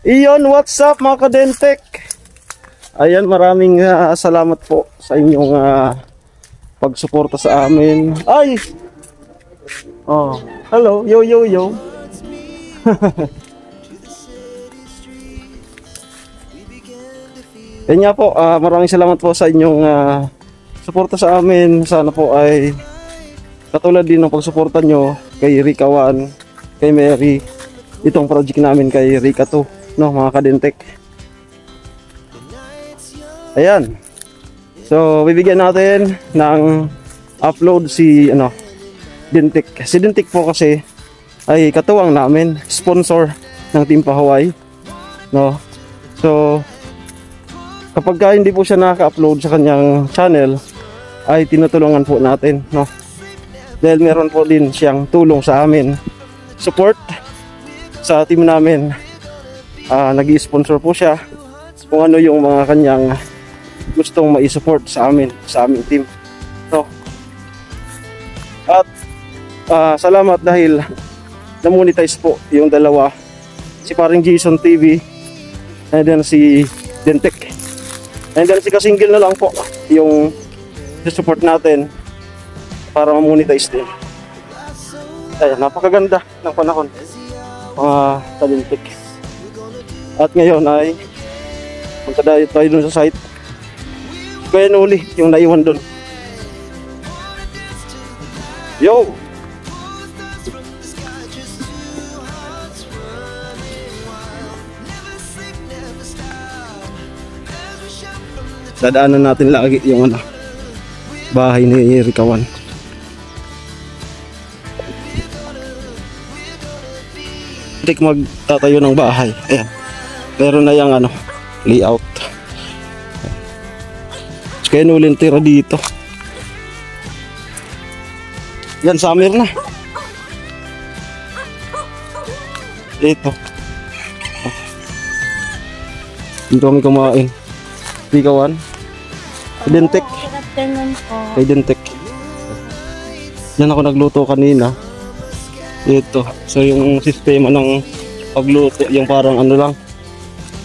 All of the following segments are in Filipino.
Iyon, what's up mga kadentek? Ayan, maraming salamat po sa inyong pagsuporta sa amin. Ay! Oh, hello, yo. Yan nga po, maraming salamat po sa inyong suporta sa amin. Sana po ay katulad din ng pagsuporta nyo kay Rika 1, kay Mary, itong project namin kay Rika 2, no mga kadentek. Ayan. So, bibigyan natin ng upload si Dintik. Si Dintik po kasi ay katuwang namin, sponsor ng Team Pahawaii, no. So, kapag hindi po siya nakaka-upload sa kanyang channel, ay tinutulungan po natin, no. Dahil meron po din siyang tulong sa amin, support sa team namin. Nag-i-sponsor po siya kung ano yung mga kanyang gustong mai-support sa amin, sa aming team. So, at salamat dahil na-monetize po yung dalawa, si paring Jason TV and then si Dentek, and then si Kasinggil na lang po yung support natin para ma-monetize din. Ayan, napakaganda ng panahon mga Kadentek. At ngayon ay magkadayo tayo dun sa site. Kaya nuli yung naiwan dun. Yo! Dadaanan natin lagi yung bahay ni Rika 1. Tik magtatayo ng bahay. Ayan. Meron na yung layout. Kaya nulin tira dito. Yan, summer na. Dito. Dito kami kumain. Rika 1. Dentek. Kay Dentek. Yan ako nagluto kanina. Ito. So yung sistema ng pagluto, yung parang lang,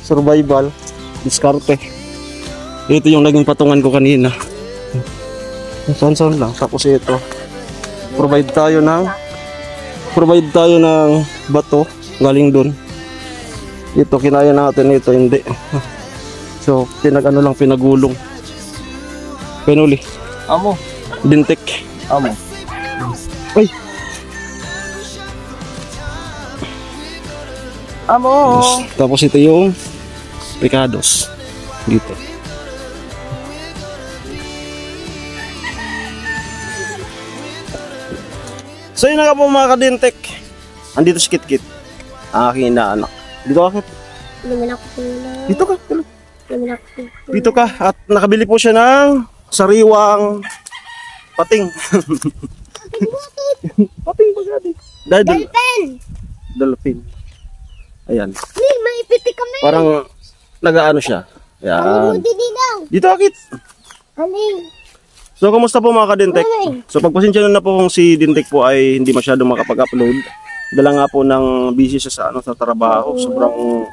survival, diskarte. Ito yung naging patungan ko kanina. Saan lang. Tapos ito. Provide tayo ng bato galing dun. Ito kinaya natin, ito hindi. So pinagulong. Penuli. Amo. Dintek. Amo. Ay. Amo. Tapos ito yung Ricados dito. So yun na nga po mga Kadentek. Andito si Kitkit, ang aking inaanak. Dito ka, Kit. Dito ka. Dito ka. At nakabili po siya ng sariwang pating. Pating ba gadi? Dolphin. Ayan. Maipiti kami. Parang nagaano siya. Ayan. Dito ka, Kit. So, kumusta po mga Kadentek? So, pagpasensya na po kung si Dintek po ay hindi masyadong makapag-upload. Dala nga po ng busy siya sa trabaho. Sobrang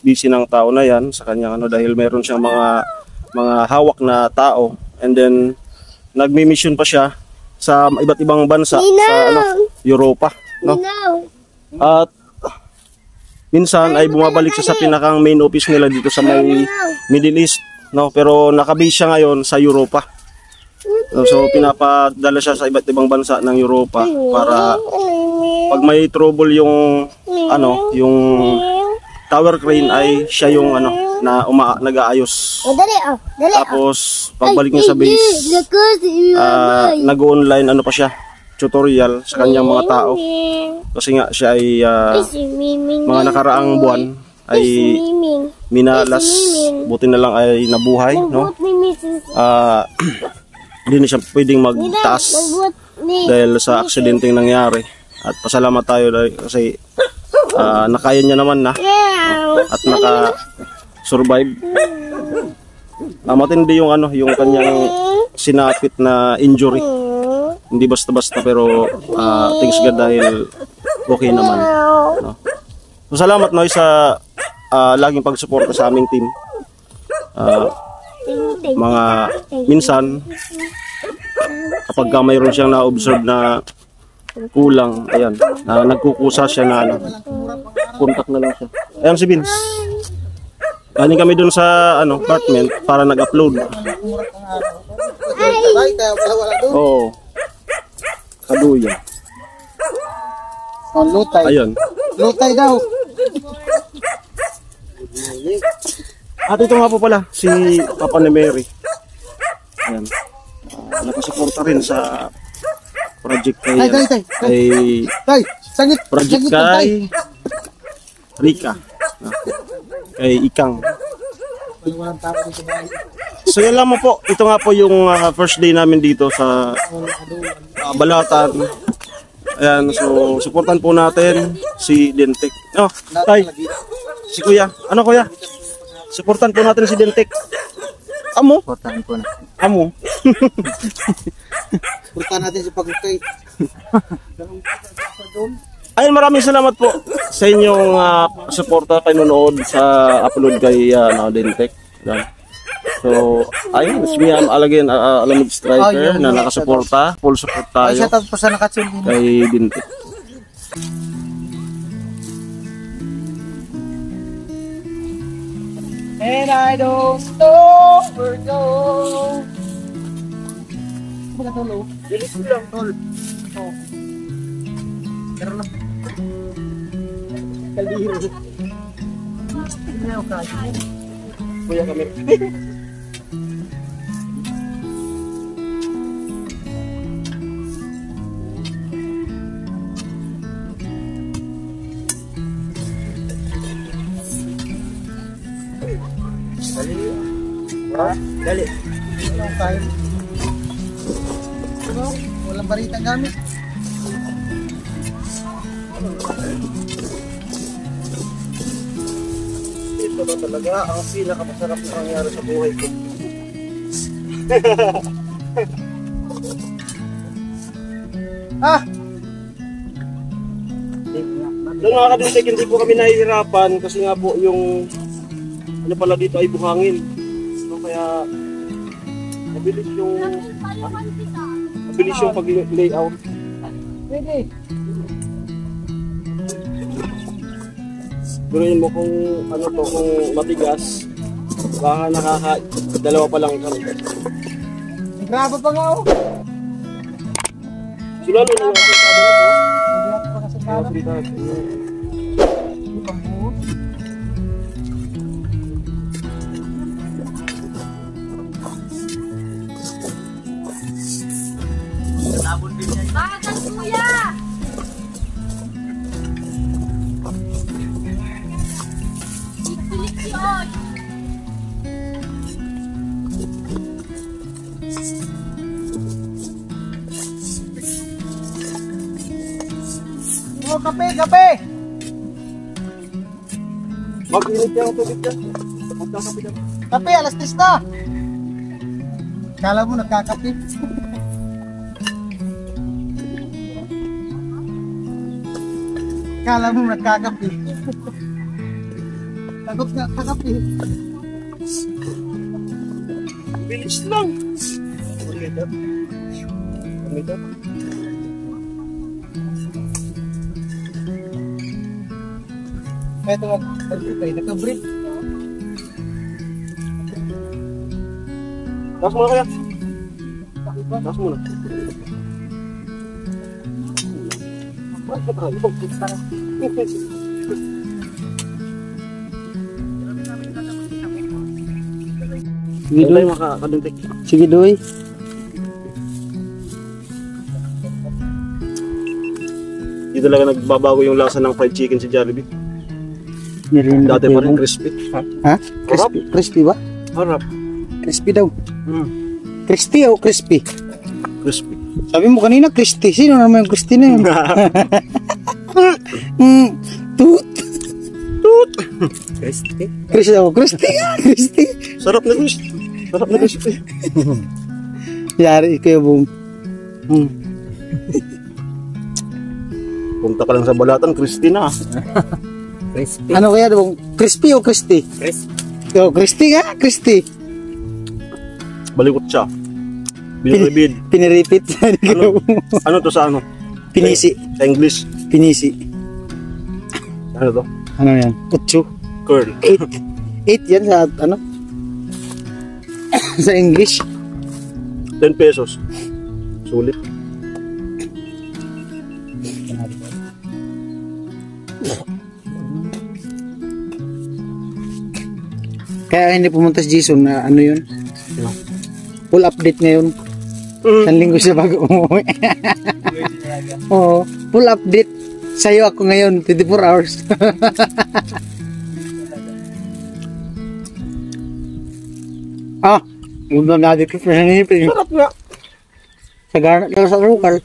busy ng tao na yan sa kanyang dahil meron siyang mga hawak na tao. And then, nagmi-mission pa siya sa iba't ibang bansa sa Europa, no? At minsan ay bumabalik siya sa pinakang main office nila dito sa may Middle East, no? Pero nakabase siya ngayon sa Europa. So pinapadala siya sa iba't ibang bansa ng Europa para pag may trouble yung yung tower crane ay siya yung nag-aayos. Tapos pagbalik niya sa base, nag-online pa siya, tutorial sa kanyang mga tao. Kasi nga siya ay mga nakaraang buwan ay minalas, buti na lang ay nabuhay, no? Hindi na siya pwedeng magtaas dahil sa aksidenteng nangyari. At pasalamat tayo dahil kasi nakaya niya naman na at naka-survive. Matindi yung yung kanyang sinapit na injury. Hindi basta-basta pero thanks God dahil okay naman, no? So, salamat sa laging pagsuporta sa aming team. Mga minsan kapag mayroon siyang na-observe na kulang, ayan, nagkukusa siya na ano, contact na lang siya. Ayan si Vince. Galing kami dun sa apartment para nag-upload. Oo. Kaduya. Oh, lutay. Ayun. Lutay daw. At ito nga po pala, si Papa ni Mary. Ayan. Nakasuporta rin sa project kay, project kay Rika. Kay Ikang. So yan lang mo po. Ito nga po yung first day namin dito sa Balatan. Ayan, so supportan po natin si Dentek. Oh, tay. Si Kuya. Ano Kuya? Supportan po natin si Dentek. Amo? Supportan po na. Amo. Supportan natin si Pagkay. Ayun, maraming salamat po sa inyong suporta, panonood sa upload kay Dentek. So, ayun, it's me, again, Alamid Striker na nakasuporta. Full support tayo Shoutout po sa nakatune kay Dentek. And I don't know where to go. Ano ka tulo? Bilis ko lang, tol. Oh. Pero lang. Kaliro. Hindi na ako kasi. Kuya kami. Dali. Ha? Dali. Ano tayo? Ano? Walang baritang gamit. Ito ba talaga ang pinakamasarap na nangyari sa buhay ko? Ah! Doon mga Dentek, hindi po kami nahihirapan kasi nga po yung ano pala dito ay buhangin. So kaya mabilis yung pag-layout. Pwede. Guruin mo kung ano to, kung matigas, baka dalawa pa lang kami. Graba pa nga oh. Sulalo na lang sa tabi nito. Hindi ako pa kasi kala. Bakit kuya? Ipilit yun. Oh, kape, kape! Mag-init yung tubig dyan. Magkakapi dyan. Kape, alas 10 na! Kala mo nagkakape. Kala mo nagkakape. Takot nga kakape. Bilis lang. Pagmita. Ito nagka-break. Taas mo na kaya. Taas mo na. Sige doy, makakaduntik. Sige doy. Hindi talaga nagbabago yung lasa ng fried chicken si Jollibee. Dati pa rin crispy. Ha? Crispy, crispy ba? Harap. Crispy daw. Crispy o crispy? Crispy. Sabi mo kanina crispy. Sino naman yung crispy na yun? Toot. Toot. Crispy? Crispy ako. Crispy. Crispy. Sarap na crispy. Sarap na crispy. Yari kayo boom. Punta ka lang sa Balatan, crispy na. Crispy. Ano kaya dong? Crispy o crispy? Crispy. Oh, crispy nga, crispy. Balikot siya. Binibid. Piniripit. Ano to sa ano? Pinisi. Sa English. Pinisi. Ano to? Ano yan? Utsu. Curl. 8 yan sa ano? Sa English. 10 pesos. Sulit. Kaya hindi pumunta si Jason na ano yun? Full update ngayon. Isang linggo siya bago umuwi. Oo, full update. Sa'yo ako ngayon, 24 hours. Ah, ganda na dito sa nanipin. Sarap nga. Sa garnet ka sa rukal.